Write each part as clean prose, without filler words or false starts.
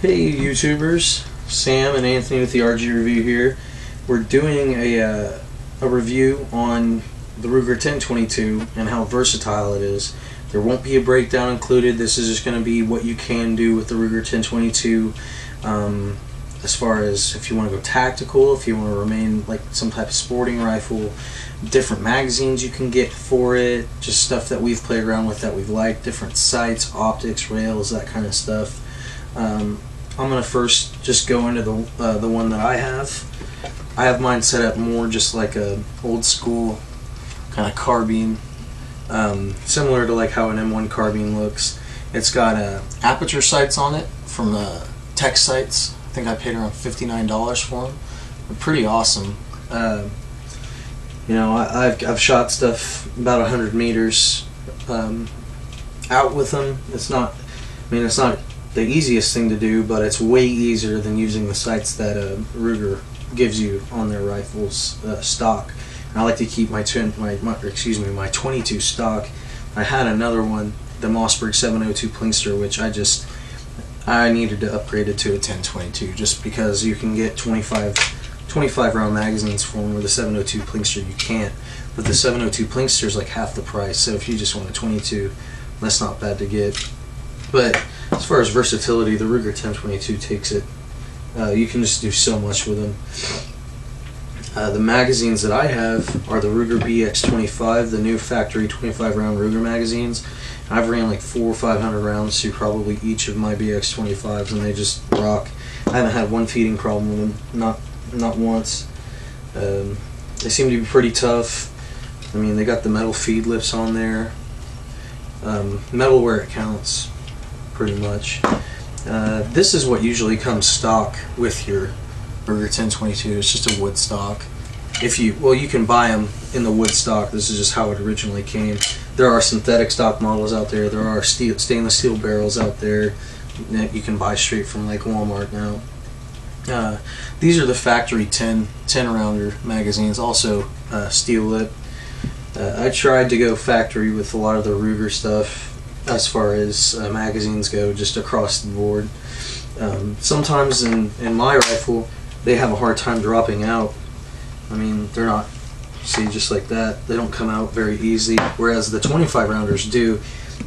Hey YouTubers, Sam and Anthony with the RG Review here. We're doing a review on the Ruger 1022 and how versatile it is. There won't be a breakdown included. This is just going to be what you can do with the Ruger 1022 as far as if you want to go tactical, if you want to remain like some type of sporting rifle, different magazines you can get for it, just stuff that we've played around with that we've liked, different sights, optics, rails, that kind of stuff. I'm going to first just go into the one that I have. I have mine set up more just like a old school kind of carbine, similar to like how an M1 carbine looks. It's got aperture sights on it from Tech Sights. I think I paid around $59 for them. They're pretty awesome. You know, I've shot stuff about 100 meters out with them. It's not the easiest thing to do, but it's way easier than using the sights that Ruger gives you on their rifles stock. And I like to keep my 22 stock. I had another one, the Mossberg 702 Plinkster, which I needed to upgrade it to a 1022 just because you can get 25 round magazines for them, where the 702 Plinkster you can't. But the 702 Plinkster is like half the price, so if you just want a 22, that's not bad to get. But as far as versatility, the Ruger 1022 takes it. You can just do so much with them. The magazines that I have are the Ruger BX25, the new factory 25 round Ruger magazines. I've ran like 400 or 500 rounds through probably each of my BX25s, and they just rock. I haven't had one feeding problem with them, not once. They seem to be pretty tough. I mean, they got the metal feed lips on there. Metal where it counts, pretty much. This is what usually comes stock with your Ruger 1022. It's just a wood stock. You can buy them in the wood stock. This is just how it originally came. There are synthetic stock models out there. There are stainless steel barrels out there that you can buy straight from like Walmart now. These are the factory 10 rounder magazines, also steel lip. I tried to go factory with a lot of the Ruger stuff as far as magazines go, just across the board. Sometimes in my rifle they have a hard time dropping out. I mean, they're not, see, just like that, they don't come out very easy, whereas the 25 rounders do.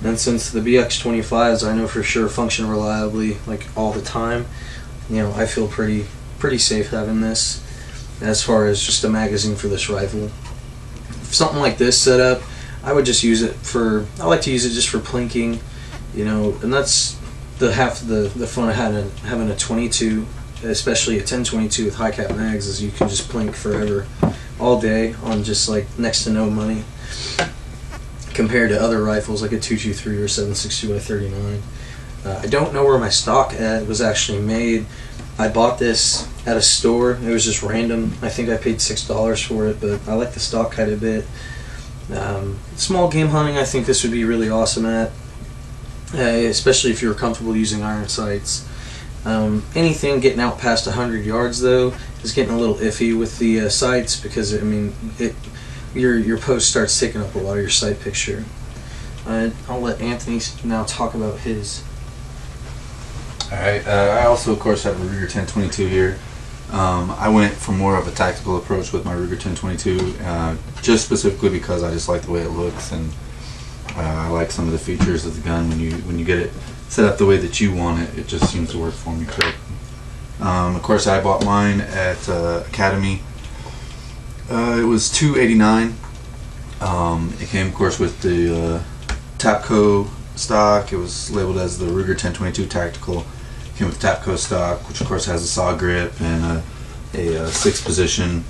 And since the BX25s I know for sure function reliably like all the time, you know, I feel pretty safe having this as far as just a magazine for this rifle. Something like this set up, I would just use it I like to use it just for plinking, you know, and that's half the fun of having a 22, especially a 1022 with high cap mags, is you can just plink forever, all day, on just like next to no money, compared to other rifles like a 223 or 7.62 by 39. I don't know where my stock was actually made. I bought this at a store. It was just random. I think I paid $6 for it, but I like the stock quite a bit. Small game hunting, I think this would be really awesome at, especially if you're comfortable using iron sights. Anything getting out past 100 yards though is getting a little iffy with the sights, because I mean your post starts taking up a lot of your sight picture. I'll let Anthony now talk about his. Alright, I also of course have a Ruger 1022 here. I went for more of a tactical approach with my Ruger 1022, just specifically because I just like the way it looks, and I like some of the features of the gun. When you get it set up the way that you want it, it just seems to work for me correctly. Of course, I bought mine at Academy. It was $289. It came, of course, with the Tapco stock. It was labeled as the Ruger 1022 Tactical. It came with Tapco stock, which of course has a saw grip and a 6-position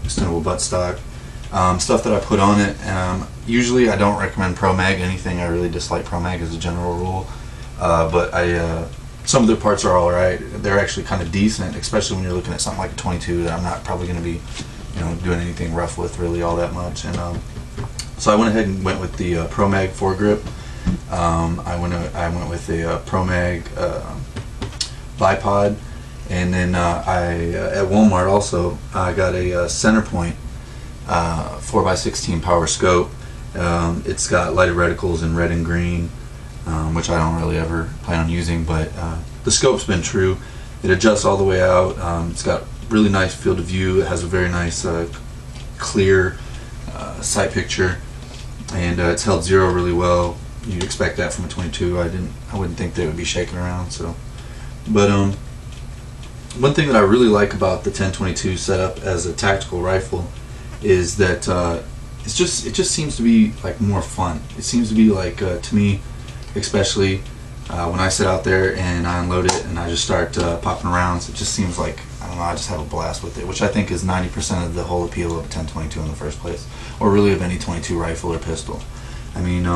extendable butt stock. Stuff that I put on it. Usually I don't recommend Pro Mag anything. I really dislike Pro Mag as a general rule. But some of the parts are alright. They're actually kind of decent, especially when you're looking at something like a 22 that I'm not probably going to be, you know, doing anything rough with really all that much. And so I went ahead and went with the Pro Mag foregrip. I went with the Pro Mag bipod, and then at Walmart also I got a Centerpoint 4x16 power scope. It's got lighted reticles in red and green. which I don't really ever plan on using, but the scope's been true. It adjusts all the way out. It's got really nice field of view. It has a very nice clear sight picture, and it's held zero really well. You'd expect that from a 22. I wouldn't think they would be shaking around. So, but one thing that I really like about the 10-22 setup as a tactical rifle is that it just seems to be like more fun. It seems to be like to me, especially when I sit out there and I unload it and I just start popping rounds. It just seems like, I don't know, I just have a blast with it, which I think is 90% of the whole appeal of a 10-22 in the first place, or really of any 22 rifle or pistol. I mean,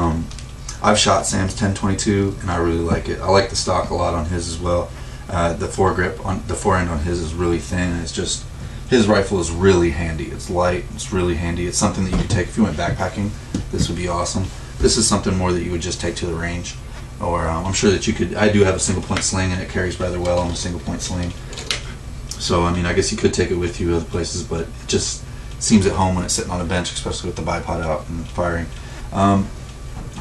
I've shot Sam's 10-22 and I really like it. I like the stock a lot on his as well. The foregrip on the forend on his is really thin. It's just, his rifle is really handy. It's light. It's really handy. It's something that you could take if you went backpacking. This would be awesome. This is something more that you would just take to the range, or I'm sure that you could. I do have a single point sling and it carries rather well on a single point sling. So I mean, I guess you could take it with you other places, but it just seems at home when it's sitting on a bench, especially with the bipod out and firing.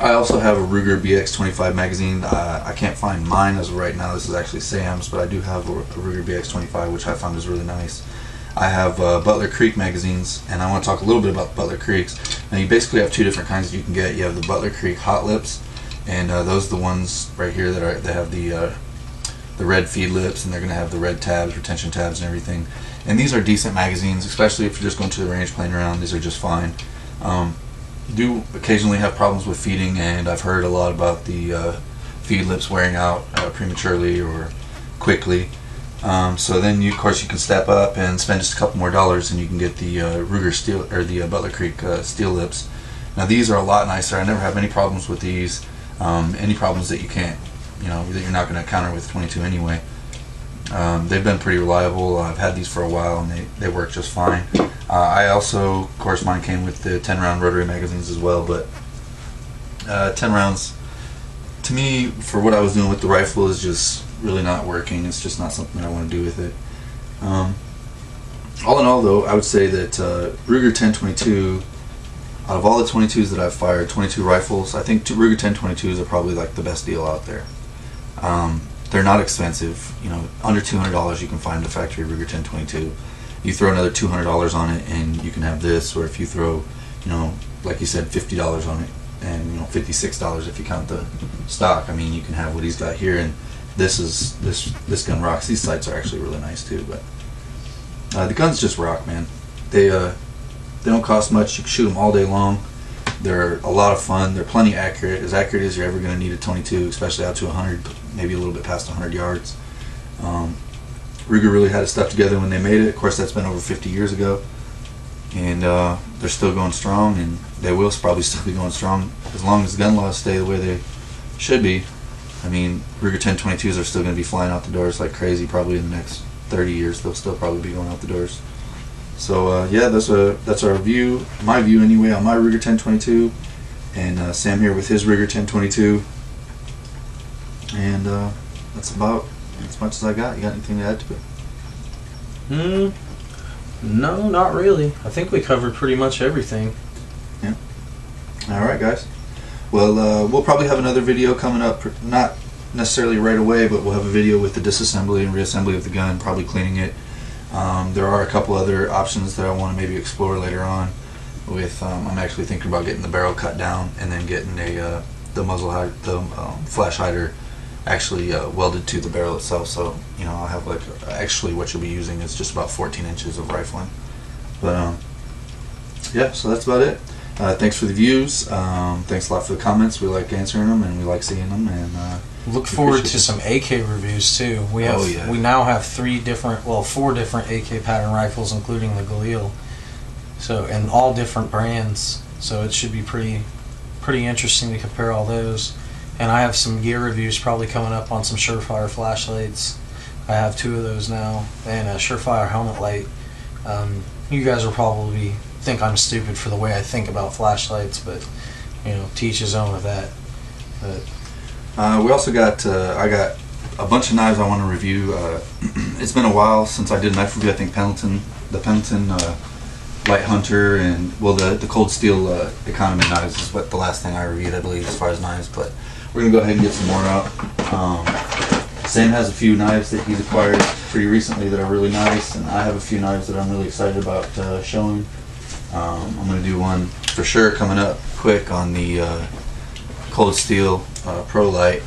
I also have a Ruger BX25 magazine. I can't find mine as of right now. This is actually Sam's, but I do have a Ruger BX25, which I found is really nice. I have Butler Creek magazines, and I want to talk a little bit about Butler Creeks. Now, you basically have two different kinds that you can get. You have the Butler Creek Hot Lips, and those are the ones right here that have the red feed lips, and they're going to have the red tabs, retention tabs, and everything. And these are decent magazines, especially if you're just going to the range playing around. These are just fine. Do occasionally have problems with feeding, and I've heard a lot about the feed lips wearing out prematurely or quickly. So then of course you can step up and spend just a couple more dollars and you can get the Ruger steel, or the Butler Creek steel lips. Now these are a lot nicer. I never have any problems with these. Any problems that you can't, that you're not going to encounter with 22 anyway. They've been pretty reliable. I've had these for a while and they work just fine. I also, of course, mine came with the 10-round rotary magazines as well, but 10 rounds, to me, for what I was doing with the rifle, is just really not working. It's just not something that I want to do with it. All in all, though, I would say that Ruger 10-22, out of all the 22s that I've fired, 22 rifles, I think Ruger 10-22s are probably like the best deal out there. They're not expensive. Under $200 you can find a factory Ruger 10-22. You throw another $200 on it and you can have this, or if you throw, like you said, $50 on it, and $56 if you count the stock. I mean, you can have what he's got here, and this gun rocks. These sights are actually really nice too, but the guns just rock, man. They don't cost much. You can shoot them all day long. They're a lot of fun. They're plenty accurate as you're ever going to need a 22, especially out to 100, maybe a little bit past 100 yards. Ruger really had his stuff together when they made it. Of course, that's been over 50 years ago, and they're still going strong, and they will probably still be going strong as long as gun laws stay the way they should be. I mean, Ruger 10-22s are still going to be flying out the doors like crazy. Probably in the next 30 years, they'll still probably be going out the doors. So yeah, that's our view, my view anyway, on my Ruger 10-22, and Sam here with his Ruger 10-22, and that's about as much as I got. You got anything to add to it? No, not really. I think we covered pretty much everything. Yeah. All right, guys. Well, we'll probably have another video coming up, not necessarily right away, but we'll have a video with the disassembly and reassembly of the gun, probably cleaning it. There are a couple other options that I want to maybe explore later on. With I'm actually thinking about getting the barrel cut down and then getting the muzzle flash hider actually welded to the barrel itself. So I'll have actually what you'll be using is just about 14 inches of rifling. But yeah, so that's about it. Thanks for the views. Thanks a lot for the comments. We like answering them and we like seeing them. And look forward to some AK reviews too. We now have 4 different AK pattern rifles, including the Galil. So, and all different brands. So it should be pretty interesting to compare all those. And I have some gear reviews probably coming up on some Surefire flashlights. I have 2 of those now, and a Surefire helmet light. You guys will probably think I'm stupid for the way I think about flashlights, but to each his own with that. But we also got I got a bunch of knives I want to review. It's been a while since I did a knife review. I think the Pendleton Light Hunter, and the Cold Steel economy knives is what the last thing I reviewed, I believe, as far as knives. But we're gonna go ahead and get some more out. Sam has a few knives that he's acquired pretty recently that are really nice, and I have a few knives that I'm really excited about showing. I'm gonna do one for sure coming up quick on the Cold Steel Pro Light,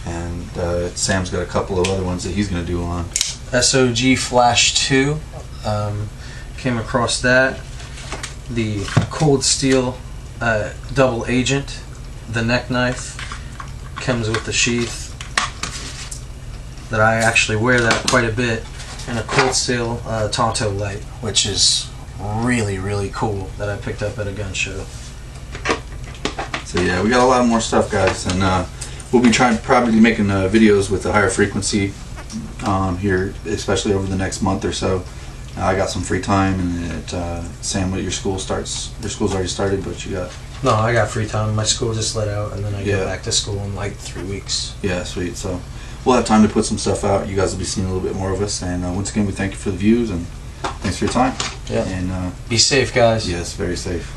and Sam's got a couple of other ones that he's gonna do on SOG Flash 2. Came across that. The Cold Steel Double Agent, the neck knife, comes with the sheath. That I actually wear that quite a bit, and a Cold Steel Tonto light, which is really cool, that I picked up at a gun show. So yeah, we got a lot more stuff, guys, and we'll be probably making videos with a higher frequency here, especially over the next month or so. I got some free time, and Sam, your school starts. Your school's already started, but you got. No, I got free time. My school just let out, and then I Yeah. go back to school in like 3 weeks. Yeah, sweet. So we'll have time to put some stuff out. You guys will be seeing a little bit more of us, and once again, we thank you for the views and thanks for your time. Yeah. And be safe, guys. yes, very safe.